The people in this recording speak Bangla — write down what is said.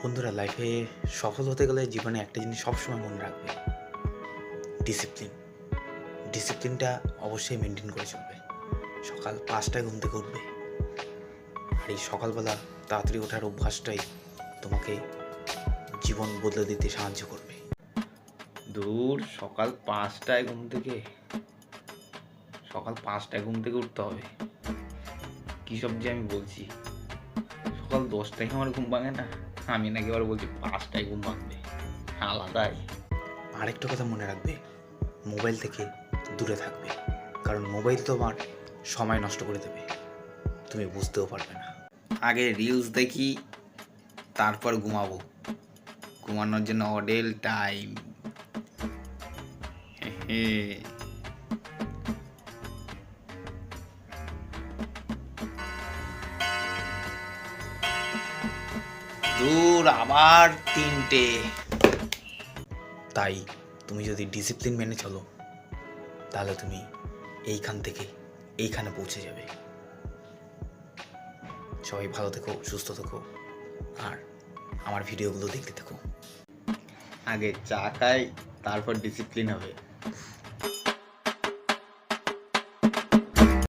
বন্ধুরা, লাইফে সফল হতে গেলে জীবনে একটা জিনিস সবসময় মনে রাখবে, ডিসিপ্লিন। ডিসিপ্লিনটা অবশ্যই মেনটেন করে চলবে। সকাল 5টায় ঘুম থেকে উঠবে, আর এই সকালবেলা তাড়াতাড়ি ওঠার অভ্যাসটাই তোমাকে জীবন বদলে দিতে সাহায্য করবে। দূর, সকাল 5টায় ঘুম থেকে উঠতে হবে, কী সব যে আমি বলছি। সকাল 10টায় আমার ঘুম ভাঙে না, আমি নাকি আবার বলছি 5টায় ঘুম ভাঙবে, আলাদাই। আরেকটা কথা মনে রাখবে, মোবাইল থেকে দূরে থাকবে, কারণ মোবাইল তোমার সময় নষ্ট করে দেবে, তুমি বুঝতেও পারবে না। আগে রিলস দেখি, তারপর ঘুমাবো। ঘুমানোর জন্য অডেল টাইম। দূর, আবার 3টে। তাই তুমি যদি ডিসিপ্লিন মেনে চলো, তাহলে তুমি এইখান থেকে এইখানে পৌঁছে যাবে। সবাই ভালো থেকো, সুস্থ থেকো, আর আমার ভিডিওগুলো দেখতে থেকো। আগে চা খাই, তারপর ডিসিপ্লিন হবে।